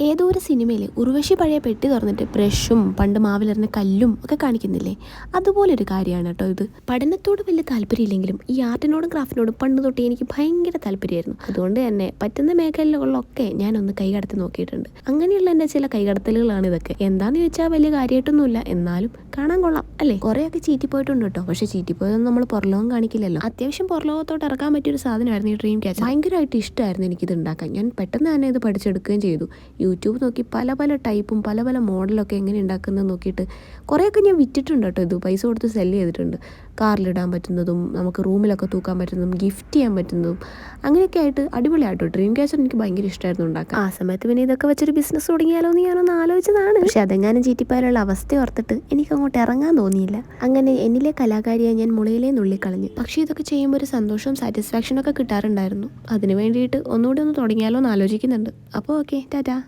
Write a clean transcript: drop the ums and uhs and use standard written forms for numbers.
ഏതോ ഒരു സിനിമയിൽ ഉർവശി പഴയ പെട്ടി തുറന്നിട്ട് ബ്രഷും പണ്ട് മാവിലെറിഞ്ഞ കല്ലും ഒക്കെ കാണിക്കുന്നില്ലേ, അതുപോലൊരു കാര്യമാണ് കേട്ടോ ഇത്. പഠനത്തോട് വലിയ താല്പര്യമില്ലെങ്കിലും ഈ ആർട്ടിനോടും ക്രാഫ്റ്റിനോടും പണ്ട് തൊട്ടേ എനിക്ക് ഭയങ്കര താല്പര്യമായിരുന്നു. അതുകൊണ്ട് തന്നെ പറ്റുന്ന മേഖലകളിലൊക്കെ ഞാനൊന്ന് കൈകടത്തി നോക്കിയിട്ടുണ്ട്. അങ്ങനെയുള്ള എൻ്റെ ചില കൈകടത്തലുകളാണ് ഇതൊക്കെ. എന്താണെന്ന് ചോദിച്ചാൽ വലിയ കാര്യമായിട്ടൊന്നുമില്ല, എന്നാലും കാണാൻ കൊള്ളാം അല്ലേ. കുറേയൊക്കെ ചീറ്റിപ്പോയിട്ടുണ്ട് കേട്ടോ. പക്ഷേ ചീറ്റിപ്പോയതൊന്നും നമ്മൾ പുറലോകം കാണിക്കില്ലല്ലോ. അത്യാവശ്യം പുറലോകത്തോട്ട് ഇറക്കാൻ പറ്റിയൊരു സാധനമായിരുന്നു ഈ ഡ്രീം ക്യാച്ചർ. ഭയങ്കരമായിട്ട് ഇഷ്ടമായിരുന്നു എനിക്കിത് ഉണ്ടാക്കാൻ. ഞാൻ പെട്ടെന്ന് തന്നെ ഇത് പഠിച്ചെടുക്കുകയും ചെയ്തു. യൂട്യൂബ് നോക്കി പല പല ടൈപ്പും പല പല മോഡലൊക്കെ എങ്ങനെ ഉണ്ടാക്കുന്നത് നോക്കിയിട്ട് കുറേയൊക്കെ ഞാൻ വിറ്റിട്ടുണ്ട് കേട്ടോ. ഇത് പൈസ കൊടുത്ത് സെല്ല് ചെയ്തിട്ടുണ്ട്. കാറിലിടാൻ പറ്റുന്നതും നമുക്ക് റൂമിലൊക്കെ തൂക്കാൻ പറ്റുന്നതും ഗിഫ്റ്റ് ചെയ്യാൻ പറ്റുന്നതും അങ്ങനെയൊക്കെ ആയിട്ട് അടിപൊളിയായിട്ടോ. ഡ്രീം ക്യാച്ചർ എനിക്ക് ഭയങ്കര ഇഷ്ടമായിരുന്നു ഉണ്ടാക്കാൻ. ആ സമയത്ത് പിന്നെ ഇതൊക്കെ വെച്ചൊരു ബിസിനസ് തുടങ്ങിയാലോ എന്ന് ഞാനൊന്ന് ആലോചിച്ചതാണ്. പക്ഷെ അതെങ്ങാനും ചീറ്റിപ്പോയാലുള്ള അവസ്ഥ ഓർത്തിട്ട് എനിക്ക് അങ്ങോട്ട് ഇറങ്ങാൻ തോന്നിയില്ല. അങ്ങനെ എന്നിലെ കലാകാരിയായി ഞാൻ മുളയിലേ നുള്ളിക്കളഞ്ഞു. പക്ഷേ ഇതൊക്കെ ചെയ്യുമ്പോൾ ഒരു സന്തോഷവും സാറ്റിസ്ഫാക്ഷനൊക്കെ കിട്ടാറുണ്ടായിരുന്നു. അതിന് വേണ്ടിയിട്ട് ഒന്നുകൂടി ഒന്ന് തുടങ്ങിയാലോ എന്ന് ആലോചിക്കുന്നുണ്ട്. അപ്പോൾ ഓക്കെ, ടാറ്റാ.